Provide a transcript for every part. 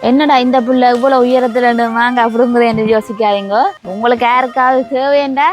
என்னடா இந்த புள்ள இவ்வளோ உயரத்துல மாங்காய் அப்படிங்கிறேன்னு யோசிக்காதீங்க. உங்களுக்கு யாருக்காவது தேவையண்டா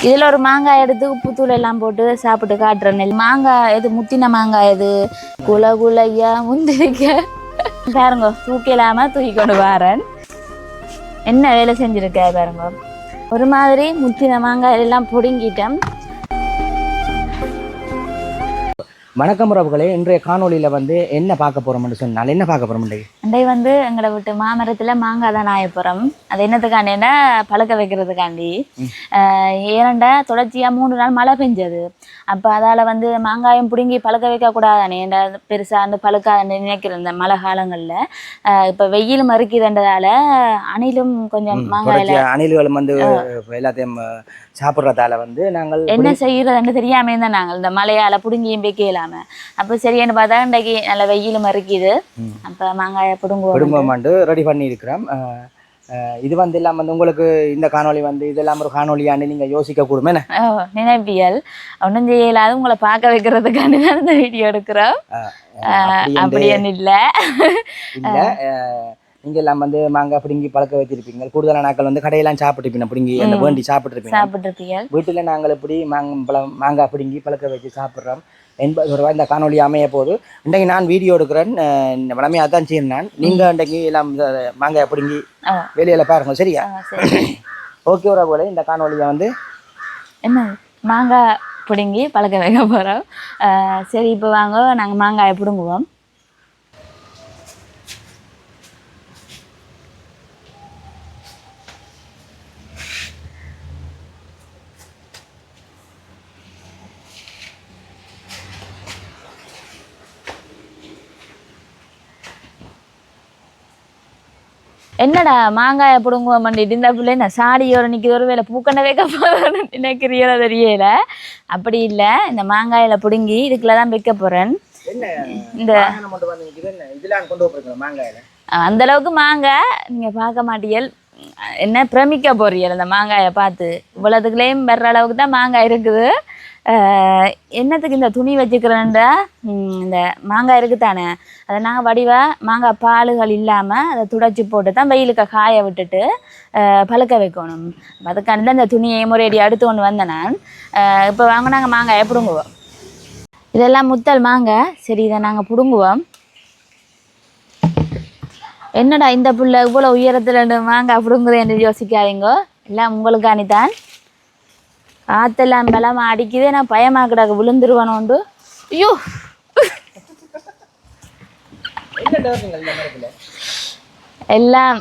இதில் ஒரு மாங்காய் எடுத்து உப்புத்தூள் எல்லாம் போட்டு சாப்பிட்டு காட்டுறேன். மாங்காய் எது முத்தின மாங்காய் எது குல குலையா முந்திரிக்க பாருங்க, தூக்கி இல்லாமல் தூக்கி கொண்டு வரேன். என்ன வேலை செஞ்சுருக்க பாருங்க. ஒரு மாதிரி முத்தின மாங்காய் எல்லாம் பிடுங்கிட்டேன். வணக்கம் உறவுகளே, இன்றைய காணொலியில் என்ன பார்க்க போகிறோம்னு சொன்னால் என்ன பார்க்க போகிறோம் அண்டை எங்களை விட்டு மாமரத்தில் மாங்காய் தான் ஆயப்புறம். அது என்னத்துக்காண்டின்னா பழுக்க வைக்கிறதுக்காண்டி. ஏனண்டா தொடர்ச்சியாக 3 நாள் மழை பெஞ்சது. அப்போ அதால் மாங்காயம் பிடுங்கி பழுக்க வைக்கக்கூடாதானே பெருசாக அந்த பழுக்காதுன்னு நினைக்கிறேன். இந்த மழை காலங்களில் இப்போ வெயில் மறுக்கிதுன்றதால அணிலும் கொஞ்சம் மாங்காயில் அணில்களும் எல்லாத்தையும் சாப்பிட்றதால நாங்கள் என்ன செய்யறதுன்னு தெரியாமே தான் நாங்கள் இந்த மழையால் பிடுங்கியும் வைக்கலாம. அப்போ சரியான பார்த்தா இன்றைக்கு நல்ல வெயில் மறுக்கிது. அப்போ மாங்காயை பிடுங்குவோம் ரெடி பண்ணி இருக்கிறோம். இது இல்லாமல் உங்களுக்கு இந்த காணொலி இதெல்லாம் ஒரு காணொலியான்னு நீங்கள் யோசிக்க கூடுமே நினைப்பியல் ஒன்றும் செய்யலாது. உங்களை பார்க்க வைக்கிறதுக்காண்டி தான் இந்த வீடியோ எடுக்கிறோம். அப்படின்னு இல்லை நீங்கள் எல்லாம் மாங்காய் பிடுங்கி பழக்க வச்சிருப்பீங்க. கூடுதலான நாட்கள் கடையெல்லாம் சாப்பிட்டுருப்பீங்க, பிடுங்கி அந்த வேண்டி சாப்பிட்டுருப்பீங்க. வீட்டில் நாங்கள் எப்படி மாங்காய் பிடுங்கி பழக்க வச்சு சாப்பிட்றோம் என்பது இந்த காணொலி அமைய போது இன்றைக்கு நான் வீடியோ எடுக்கிறேன். வளமையாக தான் செய்யணும். நீங்கள் இன்றைக்கு எல்லாம் மாங்காய் பிடுங்கி வெளியில் பாருங்க, சரியா? ஓகே போல இந்த காணொலியை என்ன மாங்காய் பிடுங்கி பழக்க வைக்க போகிறோம். சரி, இப்போ வாங்க நாங்கள் மாங்காயை பிடுங்குவோம். என்னடா மாங்காயை பிடுங்குவோம் பண்ணிட்டு இந்த பிள்ளை என்ன சாடியோட நிற்கிது, ஒரு வேலை பூக்கண்டை வைக்க போகிறேன்னு நினைக்கிறியோ தெரியல. அப்படி இல்லை, இந்த மாங்காயில பிடுங்கி இதுக்குள்ள தான் வைக்க போகிறேன். இந்த அந்த அளவுக்கு மாங்காய் நீங்கள் பார்க்க மாட்டீர்கள். என்ன பிரமிக்க போறீர்கள் அந்த மாங்காயை பார்த்து. இவ்வளோத்துக்குள்ளேயும் வர்ற அளவுக்கு தான் மாங்காய் இருக்குது. என்னத்துக்கு இந்த துணி வச்சுக்கிறேன்டா, இந்த மாங்காய் இருக்குதானே அதை நாங்கள் வடிவாக மாங்காய் பாலுகள் இல்லாமல் அதை துடைச்சி போட்டு தான் வெயிலுக்கு காய விட்டுட்டு பழுக்க வைக்கணும். அதுக்காண்டி தான் இந்த துணியை முறையடி அடுத்து கொண்டு வந்தேன் நான். இப்போ வாங்க நாங்கள் மாங்காயை பிடுங்குவோம். இதெல்லாம் முத்தல் மாங்காய். சரி, இதை நாங்கள் பிடுங்குவோம். என்னடா இந்த புள்ள இவ்வளோ உயரத்தில் மாங்காய் பிடுங்குறேன்னு யோசிக்காதீங்க. எல்லாம் உங்களுக்கானித்தான். ஆத்தெல்லாம் பலமா அடிக்குது. நான் பயமாக்கிடாக்க விழுந்துருவானோண்டு. ஐயோ, எல்லாம்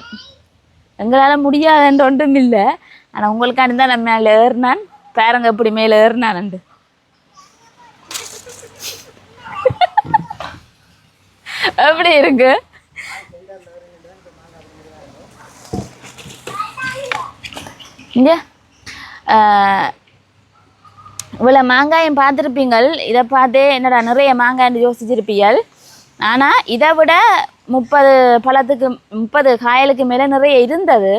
எங்களால் முடியாதுன்ற ஒன்றும் இல்லை. ஆனால் உங்களுக்காண்டி தான் நான் மேலே ஏறினான். பேரங்க எப்படி மேலே ஏறினான்ண்டு. எப்படி இருக்கு? இங்கே இவ்வளோ மாங்காயம் பார்த்துருப்பீங்கள். இதை பார்த்தே என்னடா நிறைய மாங்காய்னு யோசிச்சிருப்பீங்கள். ஆனால் இதை விட 30 காயலுக்கு மேலே நிறைய இருந்தது.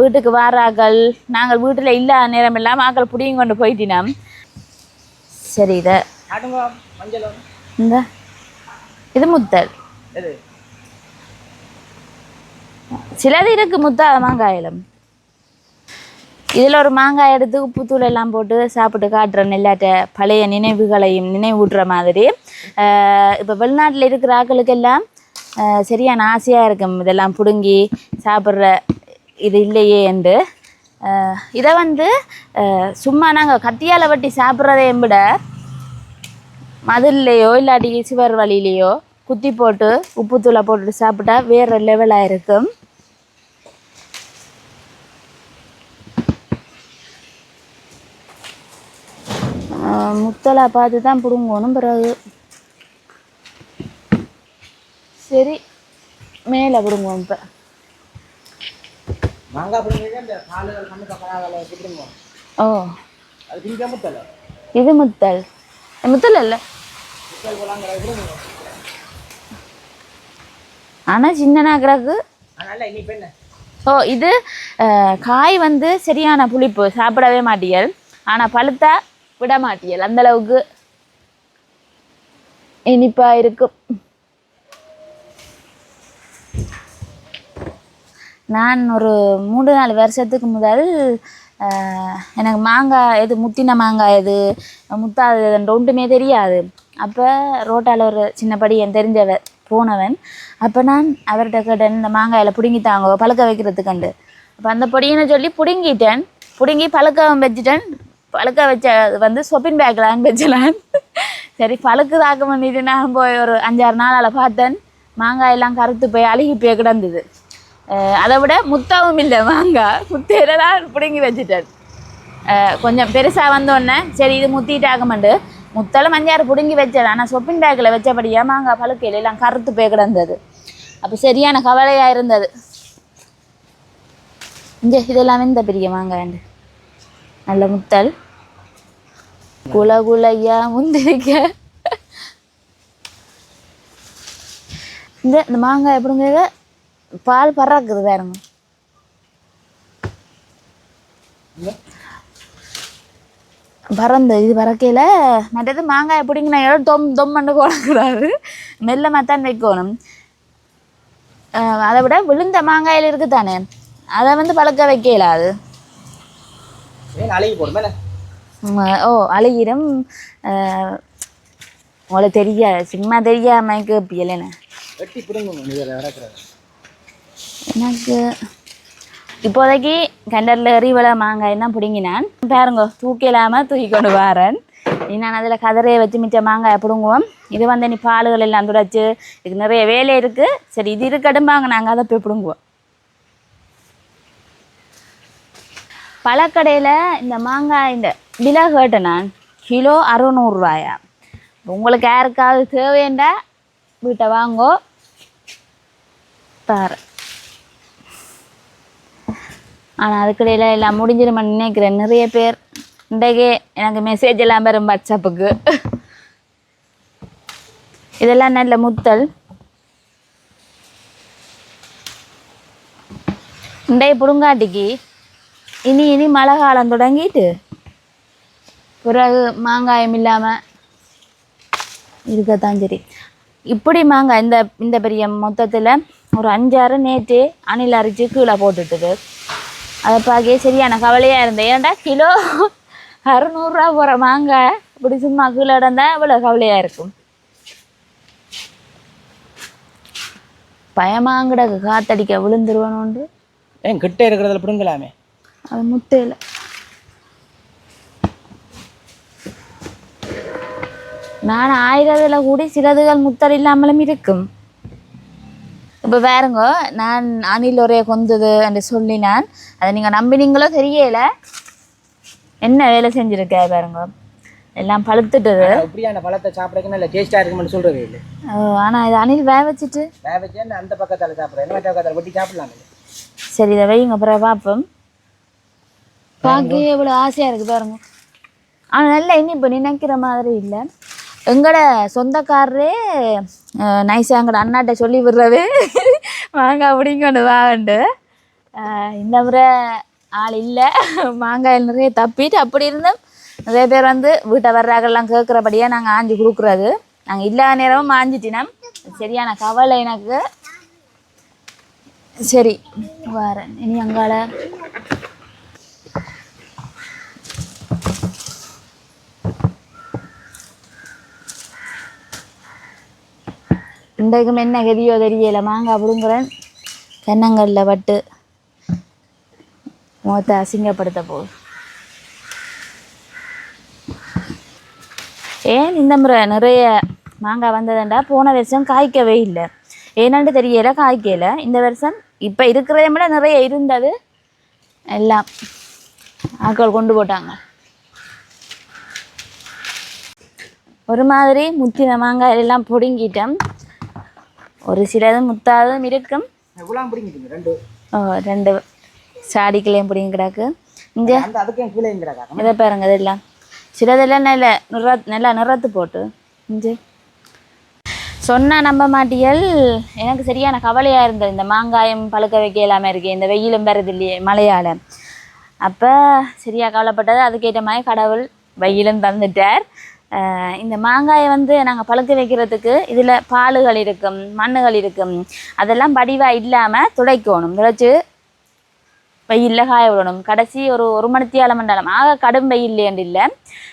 வீட்டுக்கு வாராக்கள் நாங்கள் வீட்டில் இல்லாத நேரம் இல்லாமல் ஆக்கள் பிடிங்க கொண்டு போயிட்டினோம். சரி, இதை இந்த இது முத்தல் சிலது இருக்குது முத்தாத மாங்காயிலும். இதில் ஒரு மாங்காய் எடுத்து உப்புத்தூள் எல்லாம் போட்டு சாப்பிட்டு காட்டுறேன். எல்லாட்ட பழைய நினைவுகளையும் நினைவூட்டுற மாதிரி. இப்போ வெளிநாட்டில் இருக்கிற ஆக்களுக்கெல்லாம் சரியான ஆசையாக இருக்கும் இதெல்லாம் பிடுங்கி சாப்பிட்ற இது இல்லையே என்று. இதை சும்மா நாங்கள் கத்தியால் வெட்டி சாப்பிட்றதைய விட மதுல்லையோ இல்லாட்டி சிவர் வழியிலையோ குத்தி போட்டு உப்புத்தூளை போட்டுட்டு சாப்பிட்டா வேறு லெவலாக இருக்கும். முத்தலை பார்த்து தான் பிடுங்கணும். பிறகு சரி மேலே பிடுங்குவோம். இப்போ ஓ, இது முத்தல். முத்தல் இல்லை, ஆனால் சின்னனா கிடக்கு. ஓ, இது காய் சரியான புளிப்பு, சாப்பிடவே மாட்டியல். ஆனால் பழுத்தா விட மாட்டியல். அந்தளவுக்கு இனிப்பாக இருக்கும். நான் ஒரு 3-4 வருஷத்துக்கு முதல் எனக்கு மாங்காய் எது முத்தின மாங்காய் எது முத்தாது ஒன்றுமே தெரியாது. அப்போ ரோட்டால் ஒரு சின்னப்படி என் தெரிஞ்சவன் போனவன். அப்போ நான் அவர்கிட்ட கேட்டேன், இந்த மாங்காயில் பிடுங்கித்தாங்க பழுக்க வைக்கிறதுக்கண்டு. அப்போ அந்த பொடியினை சொல்லி பிடுங்கிட்டேன். பிடுங்கி பழுக்கவும் வச்சுட்டேன். பழுக்க வச்ச வந்து சொப்பின் பேக்கில் வச்சலான். சரி பழுக்கு தாக்க பண்ணிட்டு நான் போய் ஒரு 5-6 நாளால் பார்த்தேன். மாங்காயெல்லாம் கருத்து போய் அழுகி போய் கிடந்தது. அதை விட முத்தாவும் இல்லை மாங்காய். முத்தையிலாம் பிடுங்கி வச்சுட்டேன். கொஞ்சம் பெருசாக வந்தோடனே சரி இது முத்திட்டாகமாண்டு முத்தலை 5-6 பிடுங்கி வச்சேன். ஆனால் சொப்பின் பேக்கில் வச்சபடியா மாங்காய் பழுக்கையில் எல்லாம் கருத்து போய் கிடந்தது. அப்போ சரியான கவலையாக இருந்தது. இங்கே இதெல்லாம் இந்த பெரிய மாங்காய்ண்டு நல்ல முத்தல் குலையா முந்திரிக்க. இந்த மாங்காய் எப்படிங்க பால் பறக்குது வேறுங்க. பறந்து இது பறக்கையில் மற்றது மாங்காய் பிடிங்கினா தொம்மண்டு போடக்கூடாது, மெல்லமாக தான் வைக்கணும். அதை விட விழுந்த மாங்காயில் இருக்குது தானே, அதை வந்து பழக்க வைக்கலாது. ஓ அழுகிடும். உங்களுக்கு தெரியாது, சும்மா தெரியாமல் கேப்பியலன்னு எனக்கு. இப்போதைக்கு கண்டரில் எறிவளை மாங்காய் தான் பிடுங்கினான் பாருங்க. தூக்கிலாமல் தூக்கி கொண்டு வரேன். நான் அதில் கதறையை வச்சு மிச்ச மாங்காய் பிடுங்குவோம். இது வந்து நீ பாலுகள் எல்லாம் துடைச்சி இதுக்கு நிறைய வேலை இருக்குது. சரி இது இருக்கடும்பாங்க, நாங்கள் அதை போய் பிடுங்குவோம். பழக்கடையில் இந்த மாங்காய் இந்த விலை கேட்டேன் நான், கிலோ 600 ரூபாயா. உங்களுக்கு யாருக்காவது தேவைண்டா வீட்டை வாங்கோ தரேன். ஆனால் அதுக்கடையில் எல்லாம் முடிஞ்சிருமான்னு நினைக்கிறேன். நிறைய பேர் இன்றைக்கே எனக்கு மெசேஜ் எல்லாம் வரும் வாட்ஸ்அப்புக்கு. இதெல்லாம் நல்ல முத்தல். இன்றைய புடுங்காட்டிக்கு இனி மழை காலம் தொடங்கிட்டு பிறகு மாங்காயம் இல்லாமல் இருக்கத்தான் சரி. இப்படி மாங்காய் இந்த பெரிய மொத்தத்தில் ஒரு 5-6 நேற்று அணில் அரிச்சு கீழே போட்டுட்டுது. அதை பார்க்க சரியான கவலையாக இருந்தேன். ஏன்டா கிலோ 600 ரூபா போகிற மாங்காய் இப்படி சும்மா கீழே இடந்தால் இவ்வளோ கவலையாக இருக்கும். பயமாங்கிடக்கு காத்தடிக்க விழுந்துருவானோன்று. ஏன் கிட்ட இருக்கிறதுல பிடுங்கலாமே, அது முத்தையில். நான் ஆயிரத்தில் கூடி சிலதுகள் முத்தல் இல்லாமலும் இருக்கும். இப்போ பாருங்க, நான் அணில் ஒரே கொந்தது என்று சொல்லினான். அதை நீங்கள் நம்பினீங்களோ தெரியல. என்ன வேலை செஞ்சுருக்கா பாருங்க, எல்லாம் பழுத்துட்டுது. இப்படியான பழத்தை சாப்பிடக்கு நல்ல டேஸ்ட்டாக இருக்குமென்னு சொல்கிறது இல்லை. ஆனால் இது அணில் வேக வச்சுட்டு அந்த பக்கத்தில் சாப்பிட்றேன், பக்கத்தில் வெட்டி சாப்பிடலாம். சரி இதை வைங்க, அப்புறம் பார்ப்போம். பார்க்க எவ்வளோ ஆசையாக இருக்குது பாருங்க. ஆனால் நல்லா இனிப்பு நினைக்கிற மாதிரி இல்லை. எங்களோட சொந்தக்காரரே நைஸாக எங்களோட அண்ணாட்ட சொல்லி விடுறவே மாங்காய் பிடிங்கொண்டு வாங்கண்டு. இந்த முறை ஆள் இல்லை, மாங்காயில் நிறைய தப்பிட்டு அப்படி இருந்தோம். நிறைய பேர் வந்து வீட்டை வர்றாங்கெல்லாம் கேட்குறபடியாக நாங்கள் ஆஞ்சி கொடுக்குறது. நாங்கள் இல்லாத நேரமும் ஆஞ்சிட்டினா சரியான கவலை எனக்கு. சரி வரேன் இனி அங்கால. இன்றைக்கும் என்ன கதியோ தெரியலை, மாங்காய் பிடுங்குறேன் தென்னங்கல்ல பட்டு முகத்தை அசிங்கப்படுத்த போகுது. ஏன் இந்த முறை நிறைய மாங்காய் வந்ததுண்டா போன வருஷம் காய்க்கவே இல்லை. ஏன்னாண்டு தெரியலை, காய்க்கலை. இந்த வருஷம் இப்போ இருக்கிறதை விட நிறைய இருந்தது, எல்லாம் ஆட்கள் கொண்டு போட்டாங்க. ஒரு மாதிரி முத்தின மாங்காய் எல்லாம் பிடுங்கிட்டோம். ஒரு சிலதும் முத்தாதும் இருக்கும். 2 சாடிக்கலையும் பிடிங்க கிடக்கு. இங்கே இதை பாருங்க, இதெல்லாம் சிலதெல்லாம் நல்லா நிறத்து போட்டு இங்கே சொன்னால் நம்ப மாட்டியல். எனக்கு சரியான கவலையாக இருந்தது. இந்த மாங்காயம் பழுக்க வைக்க எல்லாமே இருக்கே, இந்த வெயிலும் வருது இல்லையே மழையால். அப்போ சரியாக கவலைப்பட்டது. அதுக்கேற்ற மாதிரி கடவுள் வெயிலும் தந்துட்டார். இந்த மாங்காயை வந்து நாங்கள் பழுக்க வைக்கிறதுக்கு இதில் பாலுகள் இருக்கும், மண்ணுகள் இருக்கும், அதெல்லாம் படிவாக இல்லாமல் துடைக்கணும். துடைச்சி வெயிலில் காய விடணும். கடைசி ஒரு மணித்தியாலம் மண்டாலம் கடும் வெயில் இல்லை,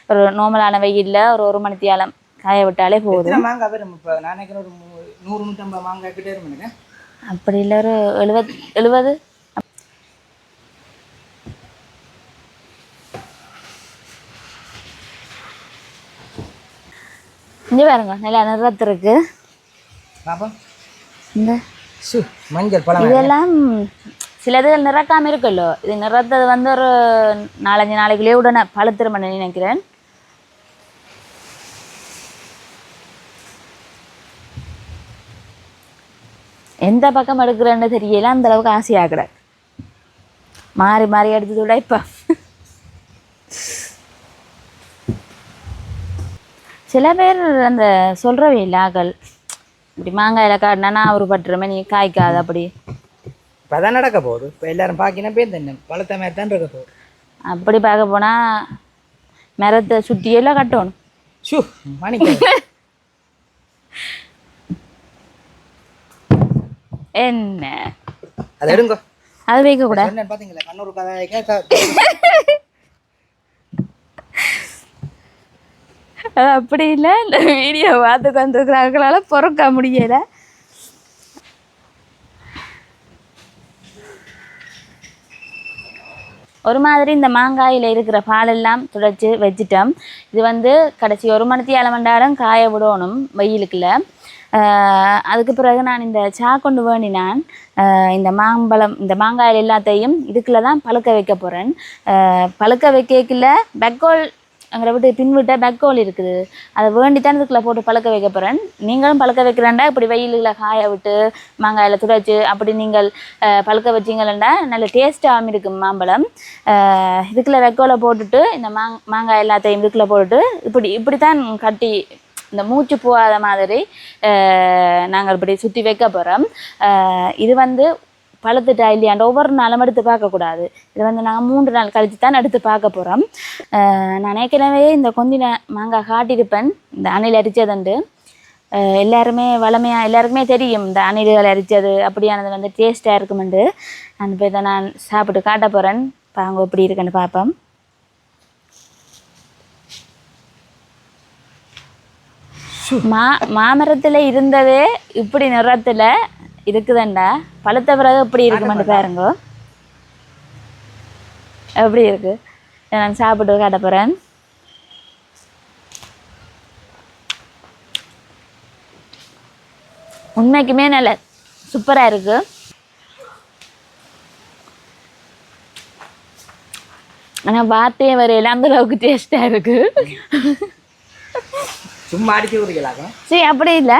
ஒரு நார்மலான வெயிலில் ஒரு மணித்தியாலம் காய விட்டாலே போதும். மாங்காய் வரும் இப்போ நான் ஒரு 100-150 மாங்காய் கிட்டே இருந்தேன். அப்படி இல்லை, ஒரு 70. இங்கே பாருங்க, நல்லா நிறத்திருக்கு. இந்த மஞ்சள் பழம் இதெல்லாம் சிலதுகள் நிறக்காமல் இருக்குல்லோ, இது நிறத்தது வந்து ஒரு 4-5 நாளைக்குள்ளே உடனே பழுத்திருமன்னு நினைக்கிறேன். எந்த பக்கம் எடுக்கிறேன்னு தெரியல, அந்த அளவுக்கு ஆசையாகிட மாறி மாறி எடுத்து விட. இப்போ சில பேர் அந்த சொல்கிறவே இல்லாக்கள் இப்படி மாங்காயில் காட்டினா ஒரு பட்டுருமே நீ காய்க்காது அப்படி. இப்போ அதான் நடக்க போகுது. இப்போ எல்லாரும் பார்க்கினா பேர் தண்ணி பழத்த மாதிரி தான் இருக்க போகுது. அப்படி பார்க்க போனால் மரத்தை சுற்றியெல்லாம் கட்டணும். ஷூ மணிக்கு என்ன அதை எடுங்க, அது வைக்கக்கூடாது. பார்த்தீங்களா கண்ணூர் கதை அப்படி இல்லை, இந்த வீடியோ பார்த்து வந்துருக்கிறார்களால பொறுக்க முடியலை. ஒரு மாதிரி இந்த மாங்காயில் இருக்கிற பாலெல்லாம் துடைச்சி வச்சிட்டோம். இது வந்து கடைசி 1 மணித்தியாலம் காய விடணும் வெயிலுக்குள்ள. அதுக்கு பிறகு நான் இந்த கொண்டு வேண்டினான் இந்த மாங்காயில் எல்லாத்தையும் இதுக்குள்ளே தான் பழுக்க வைக்க போகிறேன். பழுக்க வைக்கல பெக்கோல் அங்கே விட்டு பின்விட்ட பெக்கோல் இருக்குது, அதை வேண்டித்தான் இதுக்குள்ளே போட்டு பழுக்க வைக்க போகிறேன். நீங்களும் பழுக்க வைக்கிறேன்டா இப்படி வெயிலில் காய விட்டு மாங்காயில் துடைச்சி அப்படி நீங்கள் பழுக்க வச்சிங்களா நல்ல டேஸ்ட்டாகவும் இருக்கும் மாம்பழம். இதுக்குள்ளே வெக்கோலை போட்டுட்டு இந்த மாங்காய் எல்லாத்தையும் இதுக்குள்ளே போட்டுட்டு இப்படி தான் கட்டி இந்த மூச்சு போகாத மாதிரி நாங்கள் இப்படி சுற்றி வைக்க போகிறோம். இது வந்து பழுத்துட்டா இல்லையாண்ட ஒவ்வொரு நாளும் எடுத்து பார்க்கக்கூடாது. இது வந்து நாங்கள் 3 நாள் கழித்து தான் எடுத்து பார்க்க போகிறோம். நான் ஏற்கனவே இந்த கொந்தின மாங்காய் காட்டியிருப்பேன், இந்த அணில் அரிச்சதுண்டு. எல்லாருமே வளமையாக எல்லாருக்குமே தெரியும் இந்த அணில்கள் அரிச்சது அப்படியானது வந்து டேஸ்ட்டாக இருக்குமெண்டு. நான் இப்போ இதை நான் சாப்பிட்டு காட்ட போகிறேன், பாங்க எப்படி இருக்குன்னு பார்ப்போம். மாமரத்தில் இருந்ததே இப்படி நிறத்தில் இருக்குதுண்டா, பழுத்த பிறகு எப்படி இருக்குமென்னு பாருங்க. எப்படி இருக்கு நான் சாப்பிட்டு காட்ட போகிறேன். உண்மைக்குமே நல்ல சூப்பராக இருக்கு. ஆனால் வார்த்தையே வரையில அந்த அளவுக்கு டேஸ்டாக இருக்கு. சும்மா அடிச்சு விடுங்களாங்க. சரி அப்படி இல்லை,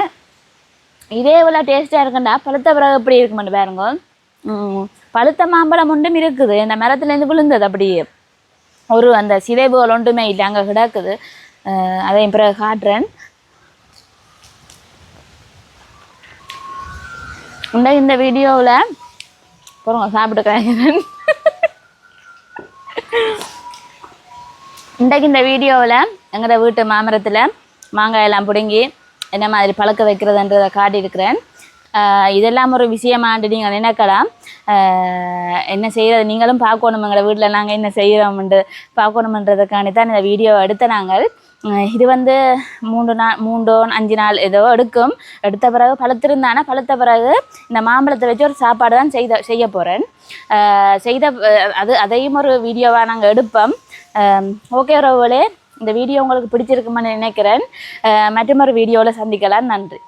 இதே இவ்வளோ டேஸ்ட்டாக இருக்குண்டா பழுத்த பிறகு எப்படி இருக்குமென்னு பாருங்க. பழுத்த மாம்பழம் ஒன்றும் இருக்குது, இந்த மரத்துலேருந்து விழுந்தது அப்படியே ஒரு அந்த சிதைவுகள் ஒன்றுமே இல்லை, அங்கே கிடக்குது. அதையும் பிறகு காட்டுறேன். இந்த வீடியோவில் போகிறோங்க சாப்பிட்டுக்கிறேன். இந்த வீடியோவில் எங்களோட வீட்டு மாமரத்தில் மாங்காயெல்லாம் பிடுங்கி என்ன மாதிரி பழக்க வைக்கிறதுன்றதை காட்டியிருக்கிறேன். இதெல்லாம் ஒரு விஷயமாண்டு நீங்கள் நினைக்கலாம். என்ன செய்கிறது நீங்களும் பார்க்கணும், எங்களை வீட்டில் நாங்கள் என்ன செய்கிறோம்ண்டு பார்க்கணுமன்றதுக்காண்டி தான் இந்த வீடியோவை எடுத்த நாங்கள். இது வந்து 3-5 நாள் ஏதோ எடுக்கும். எடுத்த பிறகு பழுத்திருந்தானா பழுத்த பிறகு இந்த மாம்பழத்தை வச்சு ஒரு சாப்பாடு தான் செய்ய போகிறேன். அதையும் ஒரு வீடியோவாக நாங்கள் எடுப்போம். ஓகே உறவுகளே, இந்த வீடியோ உங்களுக்கு பிடிச்சிருக்குமான்னு நினைக்கிறேன். மற்றொரு வீடியோவில் சந்திக்கலாம். நன்றி.